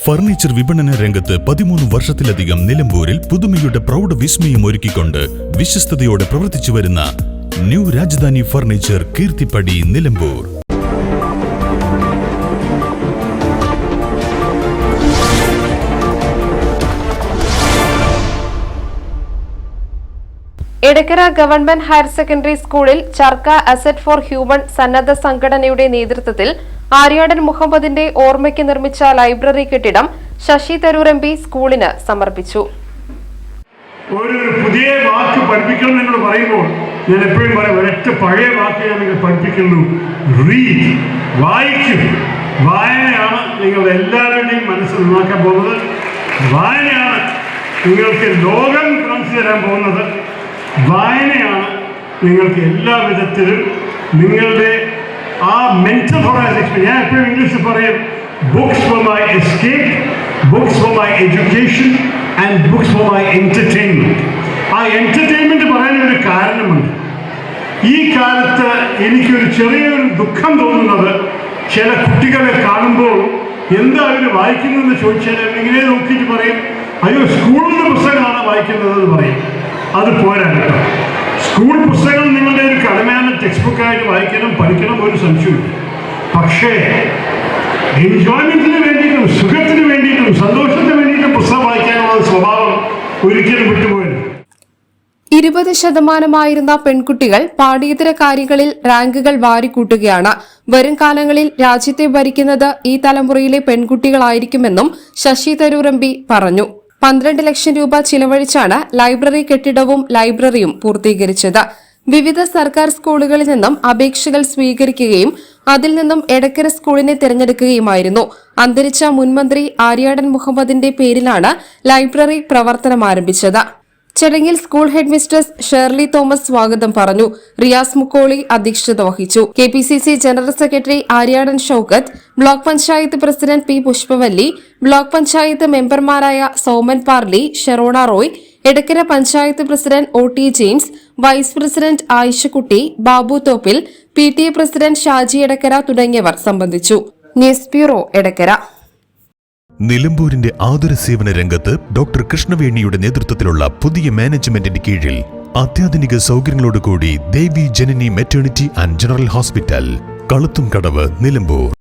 Furniture വിപണന രംഗത്ത് 13 വർഷത്തിലധികം നിലമ്പൂരിൽ പുതുമയുടെ പ്രൗഢ വിസ്മയം ഒരുക്കിക്കൊണ്ട് വിശ്വസ്തയോടെ പ്രവർത്തിച്ചു വരുന്ന new Rajadhani furniture Keerthippadi Nilambur. Edakkara government higher secondary സ്കൂളിൽ ചർക്ക അസറ്റ് ഫോർ ഹ്യൂമൻ സന്നദ്ധ സംഘടനയുടെ നേതൃത്വത്തിൽ ആര്യാടൻ മുഹമ്മദിന്റെ ഓർമ്മയ്ക്ക് നിർമ്മിച്ച ലൈബ്രറി കെട്ടിടം ശശി തരൂർ എം പി സ്കൂളിന് സമർപ്പിച്ചു. ഒരു പുതിയ വാക്ക് പഠിപ്പിക്കണം എന്ന് പറയുമ്പോൾ ഞാൻ എപ്പോഴും പറയാം, ഒരൊറ്റ പഴയ വാക്ക് ഞാൻ നിങ്ങൾ പഠിപ്പിക്കുന്നു. റീഡ്, വായിക്കും. വായനയാണ് നിങ്ങളുടെ എല്ലാവരുടെയും മനസ്സിൽ നന്നാക്കാൻ പോകുന്നത്. വായനയാണ് നിങ്ങൾക്ക് ലോകം കാണിച്ചു തരാൻ പോകുന്നത്. വായനയാണ് നിങ്ങൾക്ക് എല്ലാ വിധത്തിലും നിങ്ങളുടെ ആ മെന്റൽ ഹൊറൈസൺ. ഞാൻ എപ്പോഴും ഇംഗ്ലീഷിൽ പറയും, books for my escape, books for my education and books for my entertainment. ആ എൻ്റർടൈൻമെൻറ്റ് പറയാനൊരു കാരണമുണ്ട്. ഈ കാലത്ത് എനിക്കൊരു ചെറിയൊരു ദുഃഖം തോന്നുന്നത്, ചില കുട്ടികളെ കാണുമ്പോൾ എന്താ അവർ വായിക്കുന്നതെന്ന് ചോദിച്ചാൽ ഇങ്ങനെ നോക്കിയിട്ട് പറയും, അയ്യോ സ്കൂളിൽ നിന്ന് പുസ്തകമാണ് വായിക്കുന്നതെന്ന് പറയും. അത് പോരാ കേട്ടോ. സ്കൂൾ പുസ്തകം നിങ്ങളുടെ ഒരു കടമയാണ്, ടെക്സ്റ്റ് ബുക്കായിട്ട് വായിക്കണം, പഠിക്കണം, ഒരു സംശയമില്ല. പക്ഷേ എൻജോയ്മെന്റിന് വേണ്ടിയിട്ടും സുഖത്തിന് വേണ്ടിയിട്ടും സന്തോഷത്തിന് വേണ്ടിയിട്ടും പുസ്തകം വായിക്കാനുള്ള സ്വഭാവം ഒരിക്കലും വിട്ടുപോയത്. 20% പെൺകുട്ടികൾ പാഠ്യേതര കാര്യങ്ങളിൽ റാങ്കുകൾ വാരിക്കൂട്ടുകയാണ്. വരും കാലങ്ങളിൽ രാജ്യത്തെ ഭരിക്കുന്നത് ഈ തലമുറയിലെ പെൺകുട്ടികളായിരിക്കുമെന്നും ശശി തരൂർ എം പി പറഞ്ഞു. 12 ലക്ഷം രൂപ ചിലവഴിച്ചാണ് ലൈബ്രറി കെട്ടിടവും ലൈബ്രറിയും പൂർത്തീകരിച്ചത്. വിവിധ സർക്കാർ സ്കൂളുകളിൽ നിന്നും അപേക്ഷകൾ സ്വീകരിക്കുകയും അതിൽ നിന്നും എടക്കര സ്കൂളിനെ തിരഞ്ഞെടുക്കുകയുമായിരുന്നു. അന്തരിച്ച മുൻമന്ത്രി ആര്യാടൻ മുഹമ്മദിന്റെ പേരിലാണ് ലൈബ്രറി പ്രവർത്തനം ആരംഭിച്ചത്. ചടങ്ങിൽ school head mistress Shirley Thomas സ്വാഗതം പറഞ്ഞു. റിയാസ് മുക്കോളി അധ്യക്ഷത വഹിച്ചു. KPCC general secretary Aryadan Shoukath, block panchayat president P Pushpavalli, block panchayat മെമ്പർമാരായ Soman Parli, Sherona Roy, Edakkara panchayat president OT James, vice president Ayishakutty, Babu Thoppil, PTA president Shaji Edakkara തുടങ്ങിയവർ സംബന്ധിച്ചു. News bureau, Edakkara. നിലമ്പൂരിന്റെ ആതുര സേവന രംഗത്ത് ഡോക്ടർ കൃഷ്ണവേണിയുടെ നേതൃത്വത്തിലുള്ള പുതിയ മാനേജ്മെന്റിന്റെ കീഴിൽ അത്യാധുനിക സൗകര്യങ്ങളോടുകൂടി Devi Janani maternity and general hospital, Kaluthumkadavu, Nilambur.